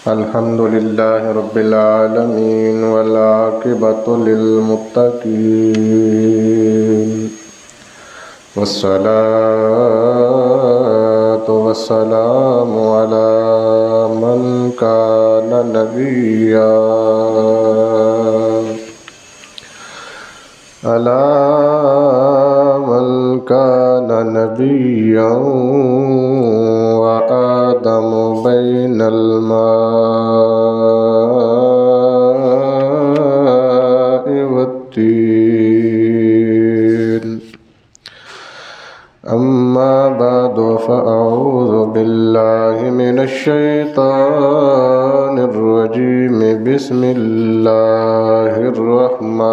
الحمد لله رب العالمين والعاقبة للمتقين والصلاة والسلام على من كان نبيا وآدم بين الماء والطين. أما بعد فأعوذ بالله من الشيطان الرجيم. بسم الله الرحمن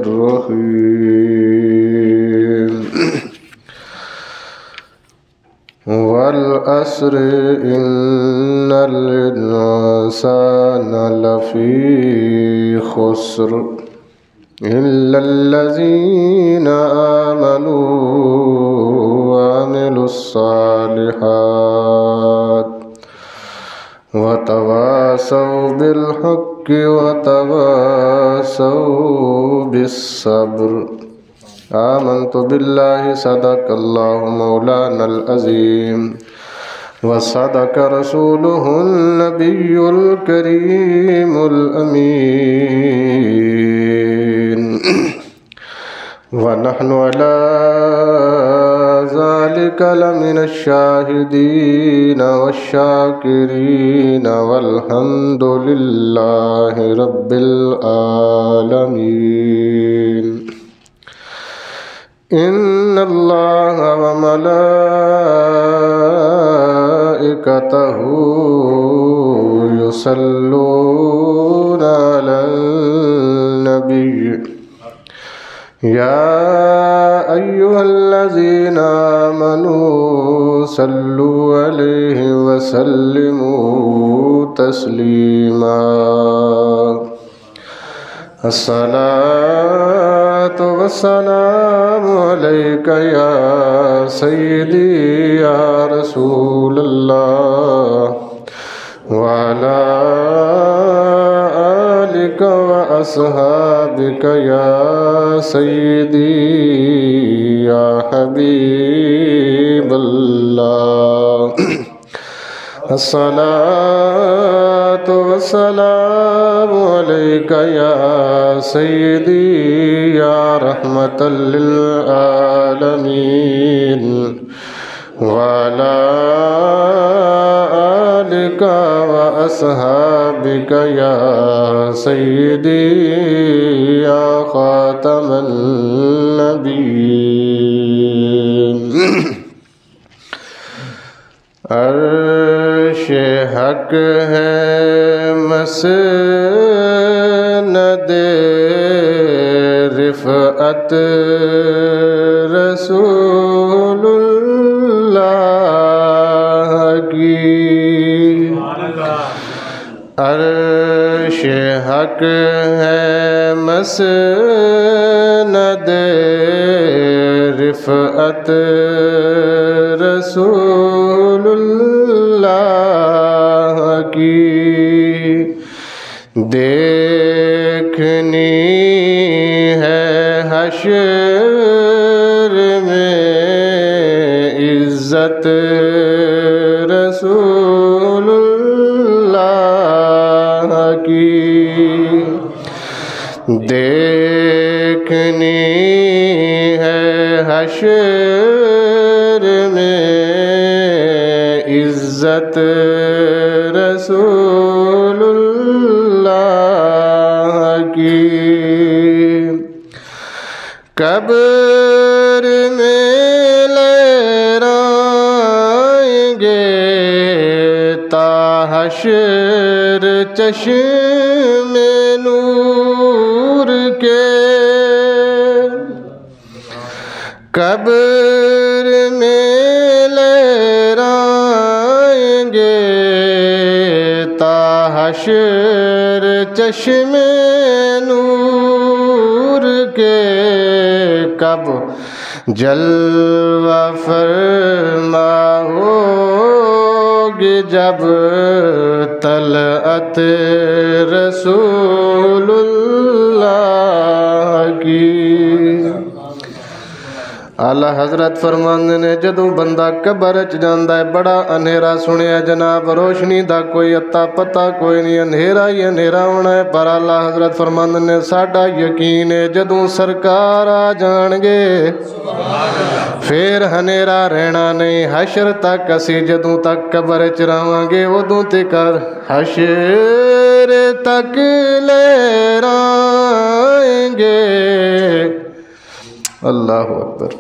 الرحيم. والعصر إن الإنسان لفي خسر إلا الذين آمنوا وعملوا الصالحات وتواصوا بالحق وتواصوا بالصبر. آمنت بالله صدق الله مولانا العظيم وصدق رسوله النبي الكريم الأمين. ونحن على ذلك لمن الشاهدين والشاكرين والحمد لله رب العالمين. إن الله وملائكته يصلون على النبي يا أيها الذين آمنوا صلوا عليه وسلموا تسليما. الصلاة والسلام عليك يا سيدي يا رسول الله وعلى آلك وأصحابك يا سيدي يا حبيب الله. الصلاة والسلام عليك يا سيدي يا رحمة للعالمين وعلى آلك وأصحابك يا سيدي يا خاتم النبيين. عرش حق ہے مسند رفعت رسول اللہ کی. عرش حق ہے مسند رفعت رسول اللہ کی. دیکھنی ہے حشر میں عزت رسول اللہ کی. دیکھنی ہے حشر میں عزت رسول اللہ کی. قبر میں لہرائیں گے تا حشر چشم نور کے. قبر میں لہرائیں گے تا حشر چشم نور کے. کب جلوہ فرما ہو ہوگی جب طلعت رسول اللہ کی۔ آلہ حضرت فرماندے نے جدوں بندہ قبر چ جاندا ہے بڑا اندھیرا سنیا جناب، روشنی دا کوئی اتا پتا کوئی نہیں، اندھیرا ہی اندھیرا ہونا ہے، پر آلہ حضرت فرماندے نے ساڈا یقین ہے جدوں سرکار آ جان گے پھر اندھیرا رہنا نہیں، حشر تک اسی جدوں تک قبر چ رہواں گے ادوں تک حشر تک لہرائیں گے۔ اللہ اکبر۔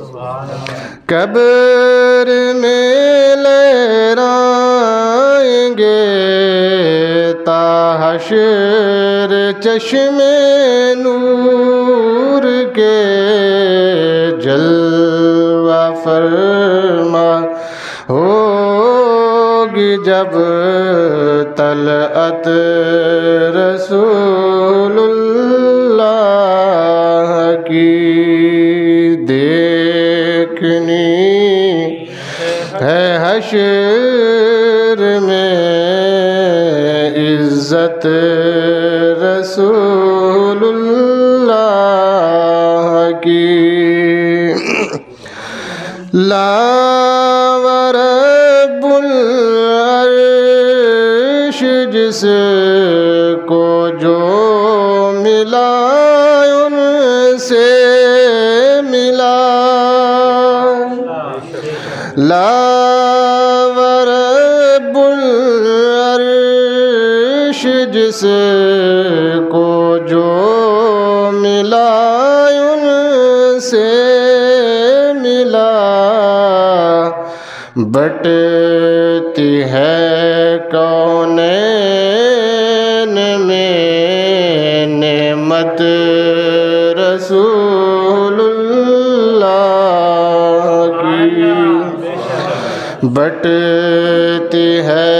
قبر میں لہرائیں گے تا حشر چشم نور کے جلوہ فرما ہوگی جب طلعت رسول اللہ کی۔ دیکھنی ہے حشر میں عزت رسول اللہ کی۔ لا ورب العرش جس کو جو ملا ان سے لا ورب العرش جس کو جو ملا ان سے ملا، بٹتی ہے کونین میں نعمت رسول اللہ کی۔ بٹتی ہے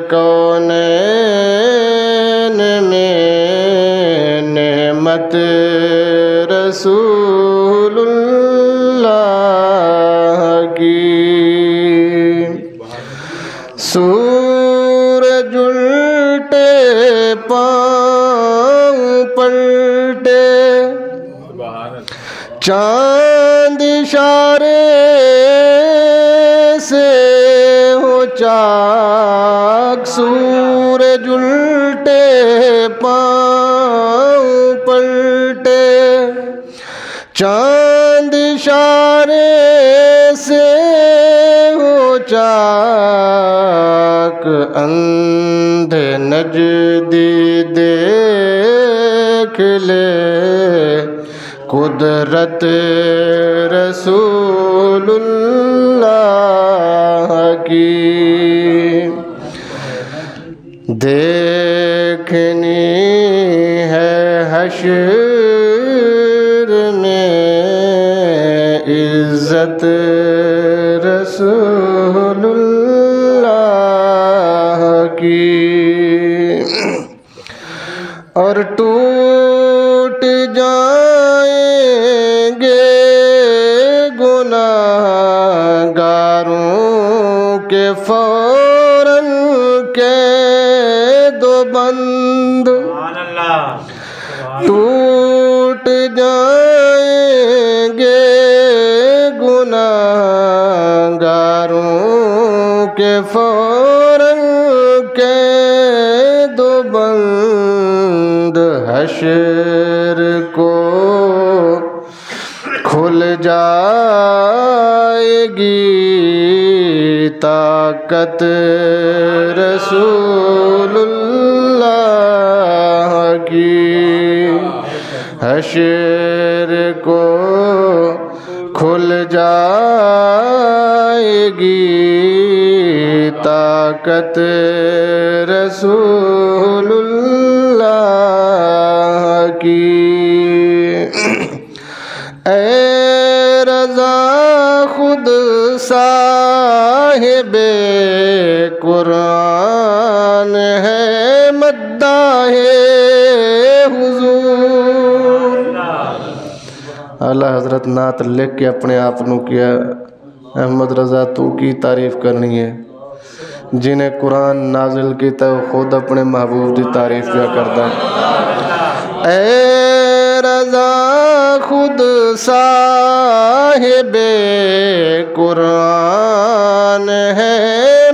کونین میں نعمت رسول اللہ کی۔ سورج الٹے پاؤں پلٹے، چاند اشارے سے ہو چاک، سورج الٹے پاؤں پلٹے، چاند اشارے سے ہو چاک، اندھے نجدی دیکھ لے قدرت رسول اللہ کی۔ دیکھنی ہے حشر میں عزت رسول اللہ کی، اور ٹوٹ جائیں گے گناہگاروں کے فوراً قید و بند، ٹوٹ جائیں گے گناہگاروں کے فوراً قید و بند، حشر کو کھل جائے گی طاقت رسول اللہ کی، حشر کو کھل جائے گی طاقت رسول اللہ کی۔ اے رضا خود صاحب قرآن ہے مداح حضور۔ اعلیٰ حضرت نعت لکھ کے اپنے آپ نو کیا، احمد رضا تو کی تعریف کرنی ہے، جنہیں قرآن نازل کیتا ہے خود اپنے محبوب دی تعریف کیا کرتا ہے۔ اے رضا خود صاحب قرآن ہے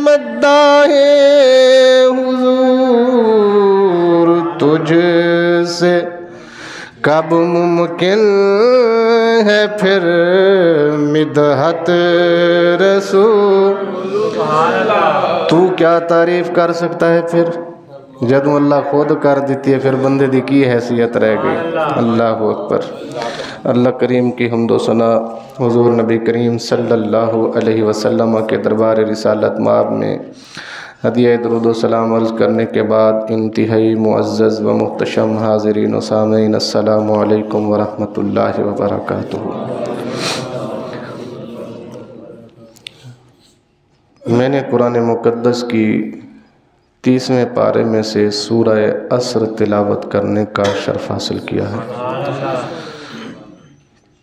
مداح حضور، تجھ سے کب ممکن ہے پھر مدحت رسول۔ تو کیا تعریف کر سکتا ہے پھر جدوں اللہ خود کر دیتی ہے، پھر بندے دی کی حیثیت رہ گئی۔ اللہ اکبر۔ اللہ کریم کی حمد و ثنا حضور نبی کریم صلی اللہ علیہ وسلم کے دربار رسالت مآب میں ہدیہ درود و سلام عرض کرنے کے بعد انتہائی معزز و محتشم حاضرین و سامعین، السلام علیکم ورحمۃ اللہ وبرکاتہ۔ میں نے قرآن مقدس کی 30ویں پارے میں سے سورہ عصر تلاوت کرنے کا شرف حاصل کیا ہے۔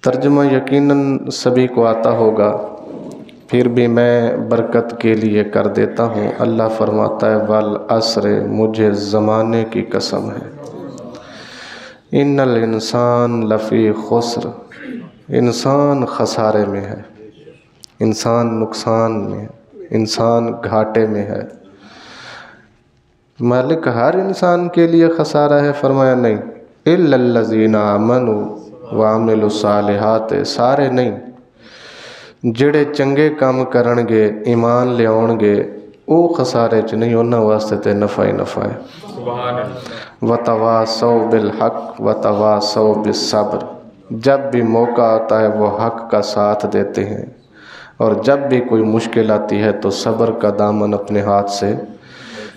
ترجمہ یقیناً سبھی کو آتا ہوگا، پھر بھی میں برکت کے لیے کر دیتا ہوں۔ اللہ فرماتا ہے والعصر، مجھے زمانے کی قسم ہے، ان الانسان لفی خسر، انسان خسارے میں ہے، انسان نقصان میں ہے، انسان گھاٹے میں ہے۔ مالک ہر انسان کے لیے خسارہ ہے؟ فرمایا نہیں، الا الذین آمنوا وعملوا الصالحات، سارے نہیں، جڑے چنگے کام کرن گے، ایمان لے آؤن گے، او خسارے چ نہیں، انہاں واسطے تے نفع ہی نفع ہے۔ وتواصوا بالحق وتواصوا بالصبر، جب بھی موقع آتا ہے وہ حق کا ساتھ دیتے ہیں، اور جب بھی کوئی مشکل آتی ہے تو صبر کا دامن اپنے ہاتھ سے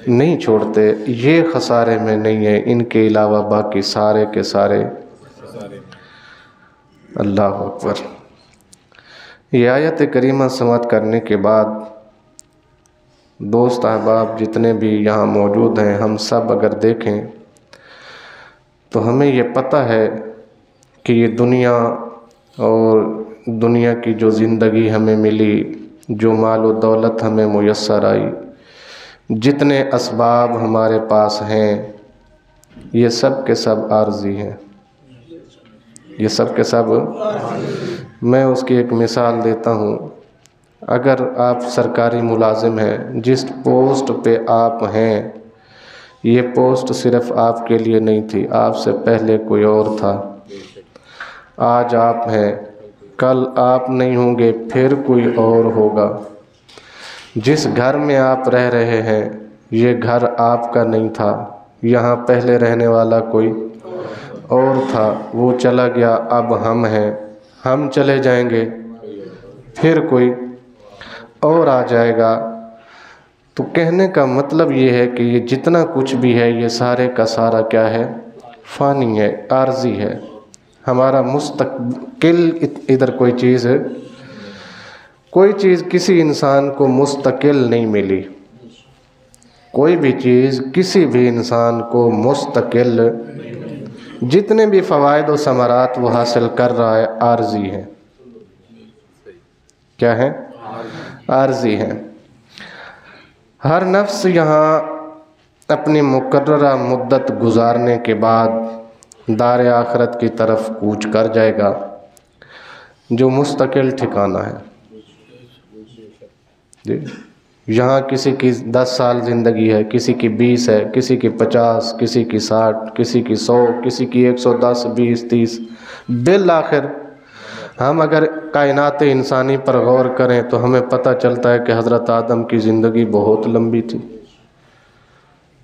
نہیں چھوڑتے۔ یہ خسارے میں نہیں ہے، ان کے علاوہ باقی سارے کے سارے۔ اللہ اکبر۔ یہ آیت کریمہ سماعت کرنے کے بعد دوست احباب جتنے بھی یہاں موجود ہیں، ہم سب اگر دیکھیں تو ہمیں یہ پتہ ہے کہ یہ دنیا اور دنیا کی جو زندگی ہمیں ملی، جو مال و دولت ہمیں میسر آئی، جتنے اسباب ہمارے پاس ہیں، یہ سب کے سب عارضی ہیں، یہ سب کے سب۔ میں اس کی ایک مثال دیتا ہوں۔ اگر آپ سرکاری ملازم ہیں، جس پوسٹ پہ آپ ہیں، یہ پوسٹ صرف آپ کے لیے نہیں تھی، آپ سے پہلے کوئی اور تھا، آج آپ ہیں، کل آپ نہیں ہوں گے، پھر کوئی اور ہوگا۔ جس گھر میں آپ رہ رہے ہیں، یہ گھر آپ کا نہیں تھا، یہاں پہلے رہنے والا کوئی اور تھا، وہ چلا گیا، اب ہم ہیں، ہم چلے جائیں گے، پھر کوئی اور آ جائے گا۔ تو کہنے کا مطلب یہ ہے کہ یہ جتنا کچھ بھی ہے، یہ سارے کا سارا کیا ہے؟ فانی ہے، عارضی ہے۔ ہمارا مستقل ادھر کوئی چیز ہے، کوئی چیز کسی انسان کو مستقل نہیں ملی، کوئی بھی چیز کسی بھی انسان کو مستقل، جتنے بھی فوائد و ثمرات وہ حاصل کر رہا ہے، عارضی ہیں۔ کیا ہے؟ عارضی ہیں۔ ہر نفس یہاں اپنی مقررہ مدت گزارنے کے بعد دار آخرت کی طرف کوچ کر جائے گا، جو مستقل ٹھکانہ ہے۔ جی، یہاں کسی کی 10 سال زندگی ہے، کسی کی 20 ہے، کسی کی 50، کسی کی 60، کسی کی 100، کسی کی 110، 20، 30۔ بالآخر ہم اگر کائنات انسانی پر غور کریں تو ہمیں پتہ چلتا ہے کہ حضرت آدم کی زندگی بہت لمبی تھی۔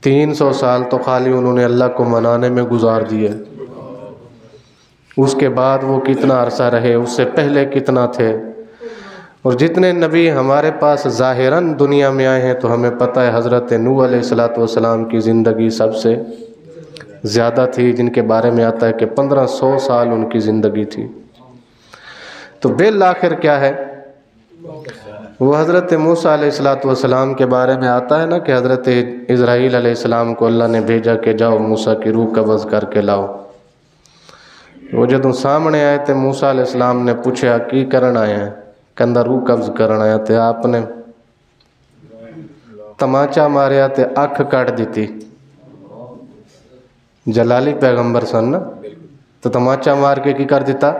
300 سال تو خالی انہوں نے اللہ کو منانے میں گزار دیے، اس کے بعد وہ کتنا عرصہ رہے، اس سے پہلے کتنا تھے۔ اور جتنے نبی ہمارے پاس ظاہراً دنیا میں آئے ہیں تو ہمیں پتہ ہے حضرت نوح علیہ السلام کی زندگی سب سے زیادہ تھی، جن کے بارے میں آتا ہے کہ 1500 سال ان کی زندگی تھی۔ تو بالآخر کیا ہے؟ وہ حضرت موسیٰ علیہ السلام کے بارے میں آتا ہے نا کہ حضرت اسرائیل علیہ السلام کو اللہ نے بھیجا کہ جاؤ موسیٰ کی روح قبض کر کے لاؤ۔ وہ جدوں سامنے آئے تھے، موسیٰ علیہ السلام نے پوچھا کی کرن آئے ہیں؟ کہندا روح قبض کرن آیا تھے۔ آپ نے ਤਮਾਚਾ ਮਾਰਿਆ ਤੇ ਅੱਖ ਕੱਢ ਦਿੱਤੀ। ਜਲਾਲੀ ਪੈਗੰਬਰ ਸਨ ਨਾ, ਤੇ ਤਮਾਚਾ ਮਾਰ ਕੇ ਕੀ ਕਰ ਦਿੱਤਾ?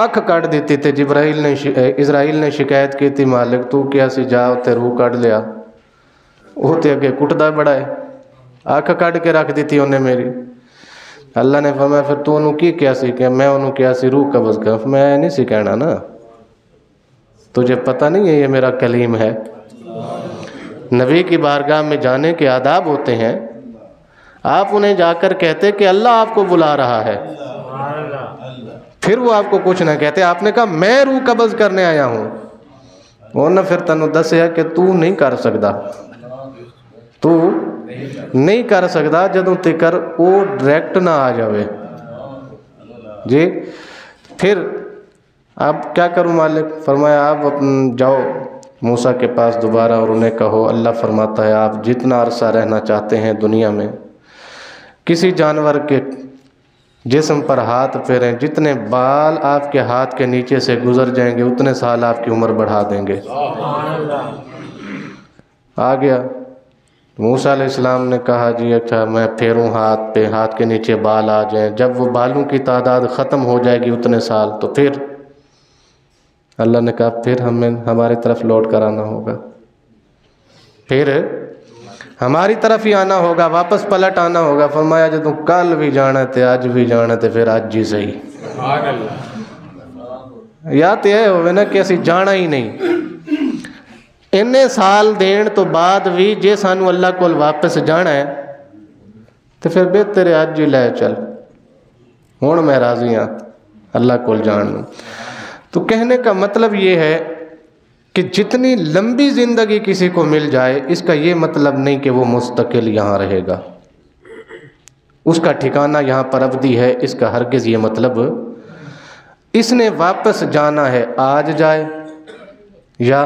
ਅੱਖ ਕੱਢ ਦਿੱਤੀ। ਤੇ ਇਜ਼ਰਾਈਲ ਨੇ ਸ਼ਿਕਾਇਤ ਕੀਤੀ, ਮਾਲਿਕ ਤੂੰ ਕਿਹਾ ਸੀ ਜਾ ਉੱਥੇ ਰੂਹ ਕੱਢ ਲਿਆ, ਉਹ ਤੇ ਅੱਗੇ ਕੁੱਟਦਾ ਬੜਾ ਹੈ, ਅੱਖ ਕੱਢ ਕੇ ਰੱਖ ਦਿੱਤੀ ਉਹਨੇ ਮੇਰੀ। اللہ نے فرمایا پھر تو انہوں کی کیا سی کہ میں انہوں کیا سی روح قبض کر؟ میں نہیں سی کہنا نا، تجھے پتہ نہیں ہے یہ میرا کلیم ہے۔ نبی کی بارگاہ میں جانے کے آداب ہوتے ہیں، آپ انہیں جا کر کہتے کہ اللہ آپ کو بلا رہا ہے، پھر وہ آپ کو کچھ نہ کہتے۔ آپ نے کہا میں روح قبض کرنے آیا ہوں، انہوں نے پھر تنوں دسیا کہ تو نہیں کر سکتا، تو نہیں کر سکتا جدوں تکر وہ ڈائریکٹ نہ آ جاوے جی۔ پھر اب کیا کروں مالک؟ فرمایا آپ جاؤ موسیٰ کے پاس دوبارہ اور انہیں کہو اللہ فرماتا ہے آپ جتنا عرصہ رہنا چاہتے ہیں دنیا میں، کسی جانور کے جسم پر ہاتھ پھیریں، جتنے بال آپ کے ہاتھ کے نیچے سے گزر جائیں گے اتنے سال آپ کی عمر بڑھا دیں گے۔ آ گیا موسیٰ علیہ السلام نے کہا جی اچھا میں پھیروں ہاتھ پہ، ہاتھ کے نیچے بال آ جائیں، جب وہ بالوں کی تعداد ختم ہو جائے گی اتنے سال تو پھر اللہ نے کہا پھر ہماری طرف لوٹ کر آنا ہوگا، پھر ہماری طرف ہی آنا ہوگا، واپس پلٹ آنا ہوگا۔ فرمایا جدوں کل بھی جانا تے آج بھی جانا تے پھر آج جی صحیح، یا تے یہ ہوئے نا کہ اسی جانا ہی نہیں، انہیں سال دین تو بعد بھی جے سانو اللہ کو واپس جانا ہے تو پھر بہتر آج جی لے چل، ہون میں راضی ہاں اللہ کو جان۔ تو کہنے کا مطلب یہ ہے کہ جتنی لمبی زندگی کسی کو مل جائے اس کا یہ مطلب نہیں کہ وہ مستقل یہاں رہے گا، اس کا ٹھکانہ یہاں پر ابدی ہے، اس کا ہرگز یہ مطلب اس نے واپس جانا ہے آج جائے یا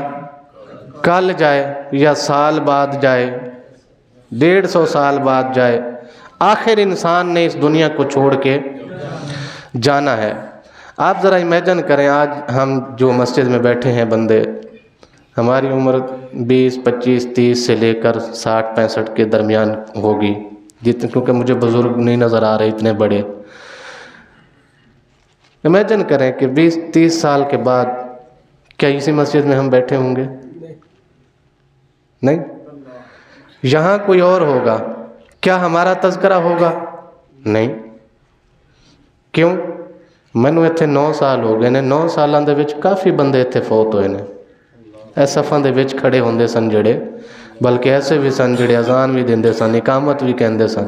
کل جائے یا سال بعد جائے، 150 سال بعد جائے، آخر انسان نے اس دنیا کو چھوڑ کے جانا ہے۔ آپ ذرا امیجن کریں آج ہم جو مسجد میں بیٹھے ہیں بندے، ہماری عمر 20 25 30 سے لے کر 60 65 کے درمیان ہوگی، کیونکہ مجھے بزرگ نہیں نظر آ رہے اتنے بڑے۔ امیجن کریں کہ 20 30 سال کے بعد کیا اسی مسجد میں ہم بیٹھے ہوں گے؟ نہیں، یہاں کوئی اور ہوگا، کیا ہمارا تذکرہ ہوگا؟ نہیں۔ کیوں؟ مینوں ایتھے 9 سال ہو گئے نے، 9 سالاں دے وچ کافی بندے ایتھے فوت ہوئے نے، اے صفاں دے وچ کھڑے ہوندے سن جڑے، بلکہ ایسے بھی سن جڑے اذان بھی دیندے سن، اقامت بھی کہندے سن۔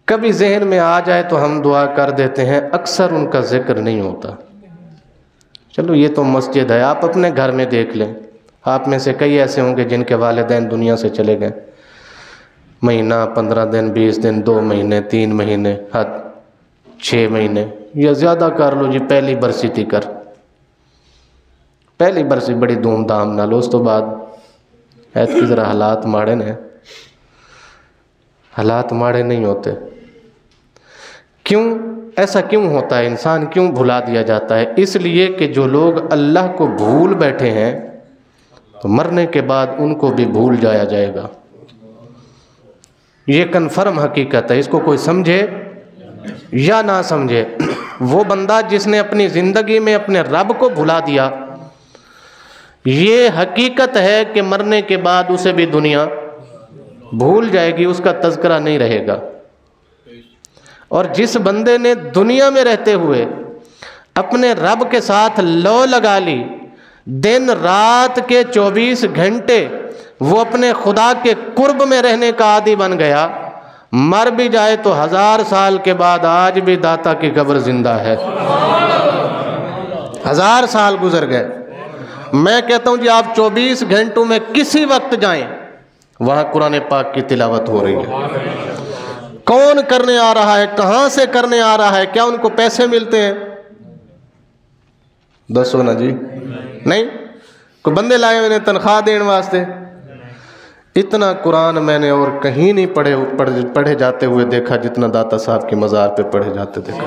کبھی ذہن میں آ جائے تو ہم دعا کر دیتے ہیں، اکثر ان کا ذکر نہیں ہوتا۔ چلو یہ تو مسجد ہے، آپ اپنے گھر میں دیکھ لیں، آپ میں سے کئی ایسے ہوں گے جن کے والدین دنیا سے چلے گئے، مہینہ 15 دن 20 دن 2 مہینے 3 مہینے حد 6 مہینے یا زیادہ کر لو جی، پہلی برسی تھی کر، پہلی برسی بڑی دھوم دھام نال، اس تو بعد ایت کی ذرا حالات ماڑے نے، حالات ماڑے نہیں ہوتے۔ کیوں ایسا کیوں ہوتا ہے؟ انسان کیوں بھلا دیا جاتا ہے؟ اس لیے کہ جو لوگ اللہ کو بھول بیٹھے ہیں تو مرنے کے بعد ان کو بھی بھول جایا جائے گا، یہ کنفرم حقیقت ہے، اس کو کوئی سمجھے یا نہ سمجھے۔ وہ بندہ جس نے اپنی زندگی میں اپنے رب کو بھلا دیا، یہ حقیقت ہے کہ مرنے کے بعد اسے بھی دنیا بھول جائے گی، اس کا تذکرہ نہیں رہے گا۔ اور جس بندے نے دنیا میں رہتے ہوئے اپنے رب کے ساتھ لو لگا لی، دن رات کے 24 گھنٹے وہ اپنے خدا کے قرب میں رہنے کا عادی بن گیا، مر بھی جائے تو 1000 سال کے بعد آج بھی داتا کی قبر زندہ ہے۔ 1000 سال گزر گئے، میں کہتا ہوں جی آپ 24 گھنٹوں میں کسی وقت جائیں، وہاں قرآن پاک کی تلاوت ہو رہی ہے۔ کون کرنے آ رہا ہے؟ کہاں سے کرنے آ رہا ہے؟ کیا ان کو پیسے ملتے ہیں؟ دسو نا جی، نہیں، کوئی بندے لائے ہوئے تنخواہ دین واسطے؟ اتنا قرآن میں نے اور کہیں نہیں پڑھے جاتے ہوئے دیکھا جتنا داتا صاحب کی مزار پہ پڑھے جاتے دیکھا۔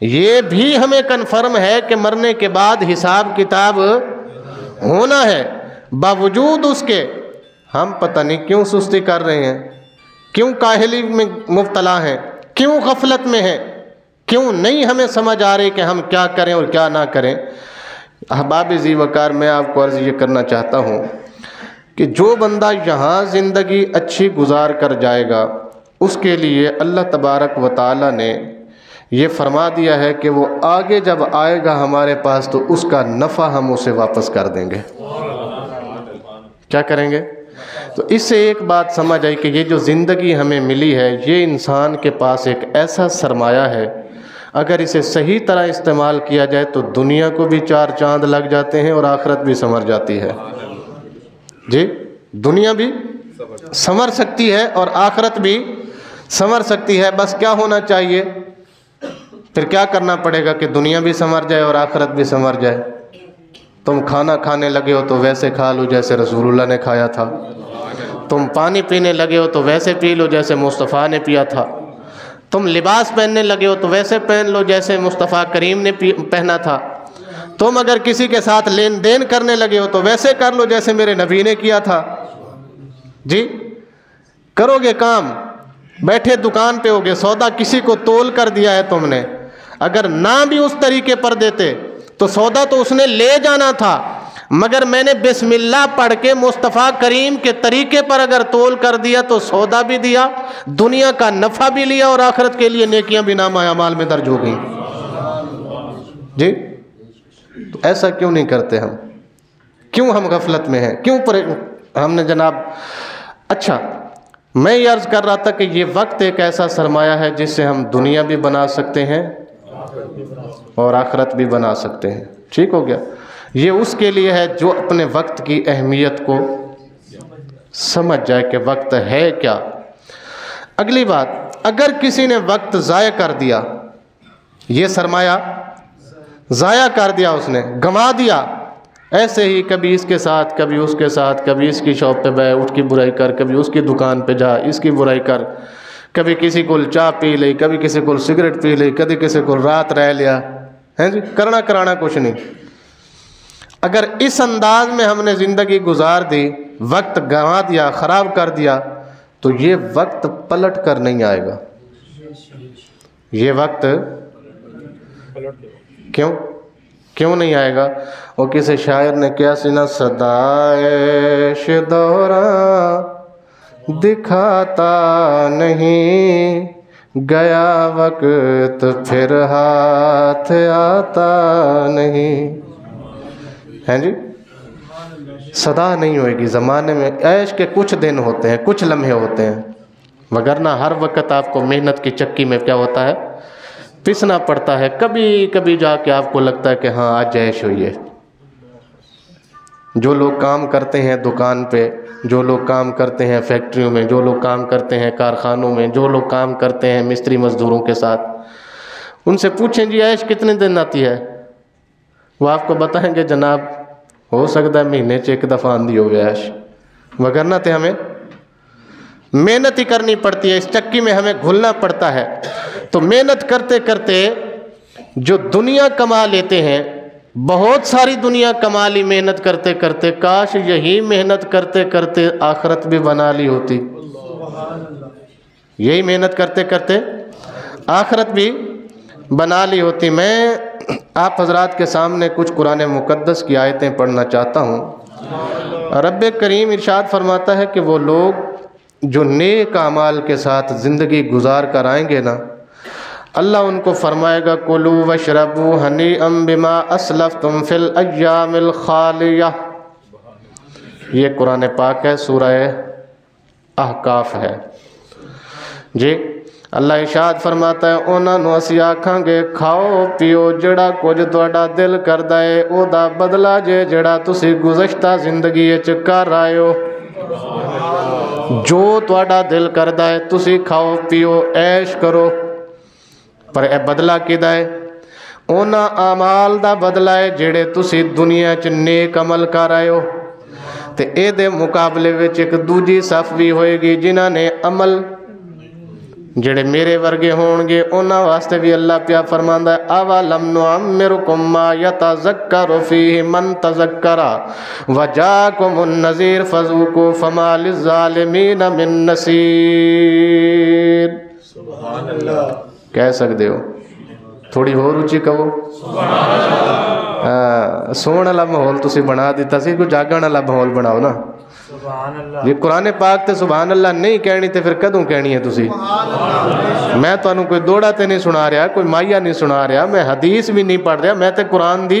یہ بھی ہمیں کنفرم ہے کہ مرنے کے بعد حساب کتاب ہونا ہے، باوجود اس کے ہم پتہ نہیں کیوں سستی کر رہے ہیں، کیوں کاہلی میں مبتلا ہیں، کیوں غفلت میں ہیں، کیوں نہیں ہمیں سمجھ آ رہی کہ ہم کیا کریں اور کیا نہ کریں۔ احباب ذی وقار، میں آپ کو عرض یہ کرنا چاہتا ہوں کہ جو بندہ یہاں زندگی اچھی گزار کر جائے گا، اس کے لیے اللہ تبارک و تعالی نے یہ فرما دیا ہے کہ وہ آگے جب آئے گا ہمارے پاس تو اس کا نفع ہم اسے واپس کر دیں گے۔ کیا کریں گے؟ تو اس سے ایک بات سمجھ آئی کہ یہ جو زندگی ہمیں ملی ہے، یہ انسان کے پاس ایک ایسا سرمایہ ہے، اگر اسے صحیح طرح استعمال کیا جائے تو دنیا کو بھی 4 چاند لگ جاتے ہیں اور آخرت بھی سنور جاتی ہے۔ جی، دنیا بھی سنور سکتی ہے اور آخرت بھی سنور سکتی ہے۔ بس کیا ہونا چاہیے؟ پھر کیا کرنا پڑے گا کہ دنیا بھی سنور جائے اور آخرت بھی سنور جائے؟ تم کھانا کھانے لگے ہو تو ویسے کھا لو جیسے رسول اللہ نے کھایا تھا، تم پانی پینے لگے ہو تو ویسے پی لو جیسے مصطفیٰ نے پیا تھا، تم لباس پہننے لگے ہو تو ویسے پہن لو جیسے مصطفیٰ کریم نے پہنا تھا، تم اگر کسی کے ساتھ لین دین کرنے لگے ہو تو ویسے کر لو جیسے میرے نبی نے کیا تھا۔ جی، کرو گے کام، بیٹھے دکان پہ ہوگے، سودا کسی کو تول کر دیا ہے تم نے، اگر نہ بھی اس طریقے پر دیتے تو سودا تو اس نے لے جانا تھا، مگر میں نے بسم اللہ پڑھ کے مصطفیٰ کریم کے طریقے پر اگر تول کر دیا تو سودا بھی دیا، دنیا کا نفع بھی لیا اور آخرت کے لیے نیکیاں بھی نامہ اعمال میں درج ہو گئیں۔ جی، تو ایسا کیوں نہیں کرتے ہم؟ کیوں ہم غفلت میں ہیں؟ کیوں ہم نے جناب اچھا، میں یہ عرض کر رہا تھا کہ یہ وقت ایک ایسا سرمایہ ہے جس سے ہم دنیا بھی بنا سکتے ہیں اور آخرت بھی بنا سکتے ہیں۔ ٹھیک ہو گیا؟ یہ اس کے لیے ہے جو اپنے وقت کی اہمیت کو سمجھ جائے کہ وقت ہے کیا۔ اگلی بات، اگر کسی نے وقت ضائع کر دیا، یہ سرمایہ ضائع کر دیا، اس نے گنوا دیا، ایسے ہی کبھی اس کے ساتھ، کبھی اس کے ساتھ، کبھی اس کی شاپ پہ بیٹھ اس کی برائی کر، کبھی اس کی دکان پہ جا اس کی برائی کر، کبھی کسی کو چائے پی لی، کبھی کسی کو سگریٹ پی لی، کبھی کسی کو رات رہ لیا ہے، جی، کرنا کرانا کچھ نہیں۔ اگر اس انداز میں ہم نے زندگی گزار دی، وقت گنوا دیا، خراب کر دیا، تو یہ وقت پلٹ کر نہیں آئے گا۔ یہ وقت کیوں نہیں آئے گا؟ وہ کسی شاعر نے کیا سی نا، صدائش دوراں دکھاتا نہیں، گیا وقت پھر ہاتھ آتا نہیں، ہیں جی؟ صدا نہیں ہوئے گی زمانے میں۔ عیش کے کچھ دن ہوتے ہیں، کچھ لمحے ہوتے ہیں، وگرنہ ہر وقت آپ کو محنت کی چکی میں کیا ہوتا ہے؟ پسنا پڑتا ہے۔ کبھی کبھی جا کے آپ کو لگتا ہے کہ ہاں آج عیش ہوئی ہے۔ جو لوگ کام کرتے ہیں دکان پہ، جو لوگ کام کرتے ہیں فیکٹریوں میں، جو لوگ کام کرتے ہیں کارخانوں میں، جو لوگ کام کرتے ہیں مستری مزدوروں کے ساتھ، ان سے پوچھیں جی عیش کتنے دن آتی ہے؟ وہ آپ کو بتائیں گے جناب ہو سکتا ہے مہینے چ 1 دفعہ آندھی ہو گیا عیش، وگرنہ تے ہمیں محنت ہی کرنی پڑتی ہے، اس چکی میں ہمیں گھلنا پڑتا ہے۔ تو محنت کرتے کرتے جو دنیا کما لیتے ہیں، بہت ساری دنیا کما لی محنت کرتے کرتے، کاش یہی محنت کرتے کرتے آخرت بھی بنا لی ہوتی، یہی محنت کرتے کرتے آخرت بھی بنا لی ہوتی۔ میں آپ حضرات کے سامنے کچھ قرآن مقدس کی آیتیں پڑھنا چاہتا ہوں۔ رب کریم ارشاد فرماتا ہے کہ وہ لوگ جو نیک اعمال کے ساتھ زندگی گزار کر آئیں گے نا، اللہ ان کو فرمائے گا کلوا واشربوا ہنیئا بما اسلفتم فی الایام الخالیہ۔ یہ قرآن پاک ہے، سورہ احقاف ہے جی۔ اللہ ارشاد فرماتا ہے انہاں نو اسی آکھاں گے کھاؤ پیو جڑا کچھ تہاڈا دل کردا ہے، او دا بدلہ جے جڑا تسی گزشتہ زندگی وچ کر آئے ہو۔ جو تہاڈا دل کردا ہے تسی کھاؤ پیو عیش کرو، پر اے بدلہ کیدا ہے؟ انہاں اعمال دا بدلہ ہے جڑے تسی دنیا چ نیک عمل کر آئے ہو۔ تے اے دے مقابلے وچ ایک دوجی صف بھی ہوئے گی جنہاں نے عمل ਜਿਹੜੇ ਮੇਰੇ ਵਰਗੇ ਹੋਣਗੇ ਉਹਨਾਂ ਵਾਸਤੇ ਵੀ ਅੱਲਾਹ ਪਿਆ ਫਰਮਾਉਂਦਾ ਹੈ ਅਵਲਮ ਨੁਅਮਿਰਕੁਮ ਮਾ ਯਤਜ਼ੱਕਰੂ ਫੀਹ ਮਨ ਤਜ਼ੱਕਰਾ ਵਜਾਅਕੁਮੁਨ ਨਜ਼ੀਰ ਫਜ਼ੂਕੂ ਫਮਾ ਲਿਜ਼ਾਲਿਮੀਨ ਮਿਨ ਨਸੀਰ। ਸੁਭਾਨ ਅੱਲਾਹ ਕਹਿ ਸਕਦੇ ਹੋ, ਥੋੜੀ ਹੋਰ ਉੱਚੀ ਕਹੋ ਸੁਭਾਨ ਅੱਲਾਹ। ਸੋਹਣ ਵਾਲਾ ਮਾਹੌਲ ਤੁਸੀਂ ਬਣਾ ਦਿੱਤਾ ਸੀ, ਕੋਈ ਜਾਗਣ ਵਾਲਾ ਮਾਹੌਲ ਬਣਾਓ ਨਾ। ਜੇ ਕੁਰਾਨ ਪਾਕ ਤੇ ਸੁਭਾਨ ਅੱਲਾਹ ਨਹੀਂ ਕਹਿਣੀ ਤੇ ਫਿਰ ਕਦੋਂ ਕਹਿਣੀ ਹੈ ਤੁਸੀਂ? ਮੈਂ ਤੁਹਾਨੂੰ ਕੋਈ ਦੋੜਾ ਤੇ ਨਹੀਂ ਸੁਣਾ ਰਿਹਾ, ਕੋਈ ਮਾਇਆ ਨਹੀਂ ਸੁਣਾ ਰਿਹਾ, ਮੈਂ ਹਦੀਸ ਵੀ ਨਹੀਂ ਪੜ੍ਹ ਰਿਹਾ, ਮੈਂ ਤੇ ਕੁਰਾਨ ਦੀ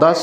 10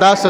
10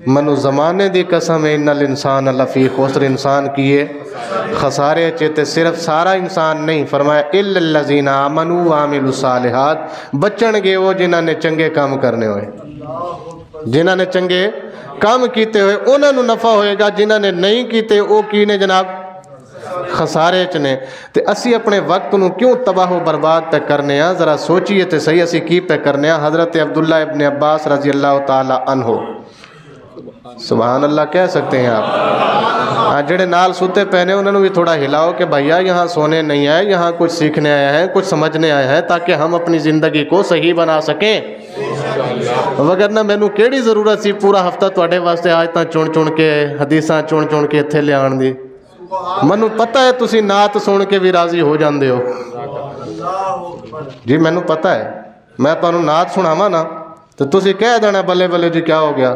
منو زمانے دی قسم انل انسان لفی خسر، انسان کیے خسارے چیتے، صرف سارا انسان نہیں، فرمایا الا الذین آمنوا وعملوا الصالحات، بچن گے وہ جنہاں نے چنگے کام کرنے ہوئے، جنہاں نے چنگے کام کیتے ہوئے انہاں نو نفع ہوئے گا، جنہاں نے نہیں کیتے وہ کی نے جناب خسارے چنے۔ تے اسی اپنے وقت نو کیوں تباہ و برباد پہ کرنے ہیں؟ ذرا سوچئے تے صحیح اسی کی پہ کرنے ہیں۔ حضرت عبداللہ ابن عباس رضی اللہ تعالی عنہ، سبحان اللہ کہہ سکتے ہیں آپ، جڑے نال سوتے پہنے انہوں نے بھی تھوڑا ہلاؤ کہ بھائیا یہاں سونے نہیں آئے، یہاں کچھ سیکھنے آئے ہیں، کچھ سمجھنے آئے ہیں، تاکہ ہم اپنی زندگی کو صحیح بنا سکیں۔ وگرنہ مینوں کیڑی ضرورت سی پورا ہفتہ تواڈے واسطے آیتاں چن کے حدیثاں چن کے اتھے لے آن دی؟ مینوں پتہ ہے تسی نعت سن کے بھی راضی ہو جاندے ہو جی، مینوں پتہ ہے، میں تانوں نعت سناواں نا تو تسی کہہ دینا بلے بلے جی کیا ہو گیا،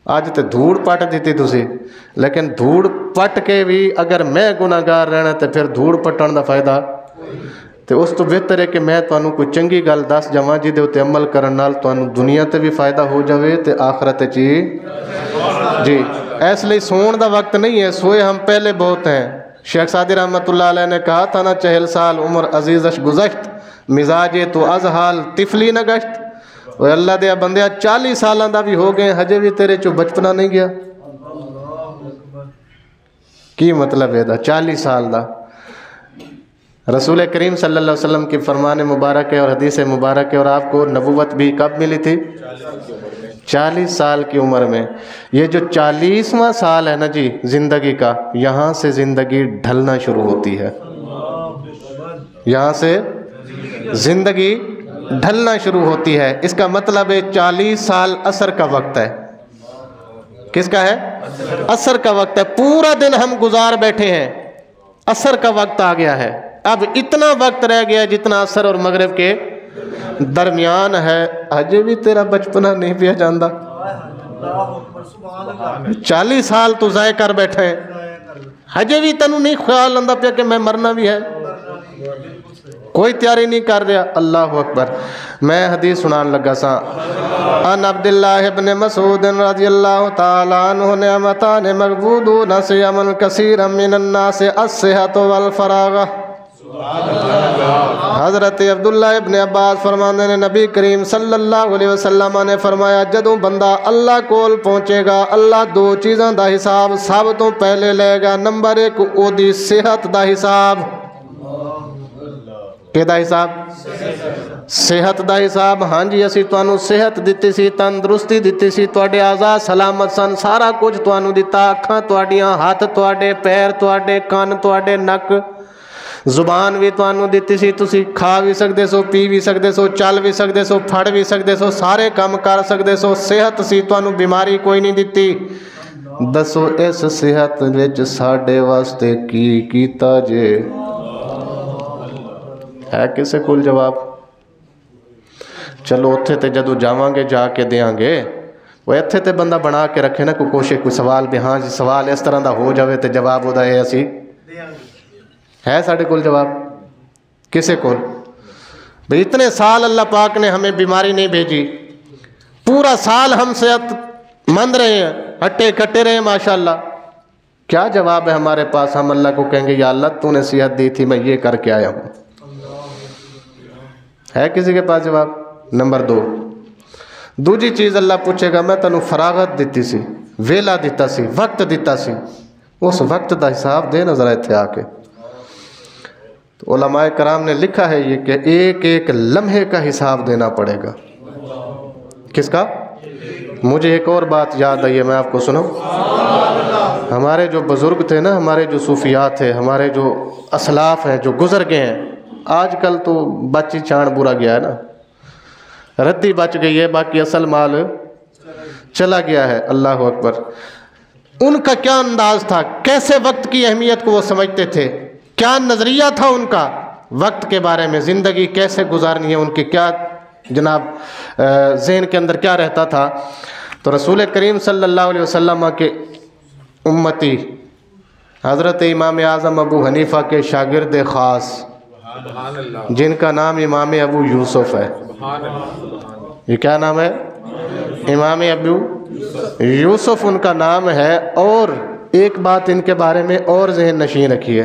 آج تے دھوڑ پٹ دیتی تسی، لیکن دھوڑ پٹ کے بھی اگر میں گناہگار رہنا تے پھر دھوڑ پٹن دا فائدہ تے اس تو بہتر ہے کہ میں تانوں کوئی چنگی گل دس جاواں جی دے تے عمل کرن نال تانوں دنیا تے بھی فائدہ ہو جاوے تے آخرت چ جی۔ اس لیے سون دا وقت نہیں ہے، سوئے ہم پہلے بہت ہیں۔ شیخ سعدی رحمۃ اللہ علیہ نے کہا تھا نا 40 سال عمر عزیزش گزشت، مزاجے تو از حال طفلی نہ گشت۔ وہ اللہ دیا بندیا 40 سالاں دا بھی ہو گئے، ہجے بھی تیرے چو بچپنا نہیں گیا۔ کی مطلب ہے دا 40 سال دا؟ رسول کریم صلی اللہ علیہ وسلم کی فرمان مبارک ہے اور حدیث مبارک ہے، اور آپ کو نبوت بھی کب ملی تھی؟ 40 سال کی عمر میں۔ یہ جو 40واں سال ہے نا جی زندگی کا، یہاں سے زندگی ڈھلنا شروع ہوتی ہے، یہاں سے زندگی ڈھلنا شروع ہوتی ہے۔ اس کا مطلب ہے 40 سال عصر کا وقت ہے۔ کس کا ہے؟ عصر کا وقت ہے۔ پورا دن ہم گزار بیٹھے ہیں، عصر کا وقت آ گیا ہے، اب اتنا وقت رہ گیا جتنا عصر اور مغرب کے درمیان ہے، اجے بھی تیرا بچپنا نہیں پیا جاندہ۔ 40 سال تو ضائع کر بیٹھے ہیں، اجے بھی تنو نہیں خیال آندہ پیا کہ میں مرنا بھی ہے، کوئی تیاری نہیں کر رہا۔ اللہ اکبر۔ میں حدیث سنان لگا سا، ان عبداللہ ابن مسعود رضی اللہ تعالیٰ عنہ نعمتان مغبودون سیمن کثیر من الناس الصحت والفراغ۔ حضرت عبداللہ ابن عباس فرمانے نے نبی کریم صلی اللہ علیہ وسلم نے فرمایا جدوں بندہ اللہ کول پہنچے گا، اللہ 2 چیزاں دا حساب سب تو پہلے لے گا۔ نمبر 1 او دی صحت دا حساب۔ کہ دا حساب؟ صحت دا حساب۔ ہاں جی اسی توانو صحت دیتی سی، تندرستی دیتی سی، توڑے اعضاء سلامت سن، سارا کچھ توانو دیتا، اکھاں توڑیاں، ہاتھ توڑے، پیر توڑے، کان توڑے، نک، زبان بھی توانو دیتی سی، تسی کھا بھی سکتے سو، پی بھی سکتے سو، چل بھی سکتے سو، پھڑ بھی سکتے سو، سارے کام کر سکتے سو، صحت سی، توانو بیماری کوئی نہیں دیتی۔ دسو اس صحت وچ ساڈے واسطے کی کیتا جے؟ ہے کسے کول جواب؟ چلو اتھے تے جدو جاواں گے جا کے دیاں گے، وہ اتھے تے بندہ بنا کے رکھے نا کوئی کوشش، کوئی سوال بھی، ہاں جی سوال اس طرح دا ہو جاوے تے جواب ہودا ہے اسی ہے ساڑھے کول جواب؟ کسے کول؟ بھئی اتنے سال اللہ پاک نے ہمیں بیماری نہیں بھیجی، پورا سال ہم صحت مند رہے ہیں، ہٹے کٹے رہے ہیں ماشاءاللہ، کیا جواب ہے ہمارے پاس؟ ہم اللہ کو کہیں گے یا اللہ تو نے صحت دی تھی، میں یہ کر کے آیا ہوں۔ ہے کسی کے پاس جواب؟ نمبر 2 دوجی چیز اللہ پوچھے گا میں تنو فراغت دیتی سی، ویلا دیتا سی، وقت دیتا سی، اس وقت دا حساب دے نظر اتھے آ کے۔ تو علماء کرام نے لکھا ہے یہ کہ ایک ایک لمحے کا حساب دینا پڑے گا۔ کس کا؟ مجھے ایک اور بات یاد آئی ہے، میں آپ کو سنوں۔ ہمارے جو بزرگ تھے نا، ہمارے جو صوفیات تھے، ہمارے جو اسلاف ہیں جو گزر گئے ہیں، آج کل تو بچی چھان برا گیا ہے نا، ردی بچ گئی ہے، باقی اصل مال چلا گیا ہے۔ اللہ اکبر۔ ان کا کیا انداز تھا، کیسے وقت کی اہمیت کو وہ سمجھتے تھے، کیا نظریہ تھا ان کا وقت کے بارے میں، زندگی کیسے گزارنی ہے، ان کی کیا جناب ذہن کے اندر کیا رہتا تھا۔ تو رسول کریم صلی اللہ علیہ وسلم کے امتی حضرت امام اعظم ابو حنیفہ کے شاگرد خاص جن کا نام امام ابو یوسف ہے، یہ کیا نام ہے؟ امام ابو یوسف ان کا نام ہے۔ اور ایک بات ان کے بارے میں اور ذہن نشین رکھیے،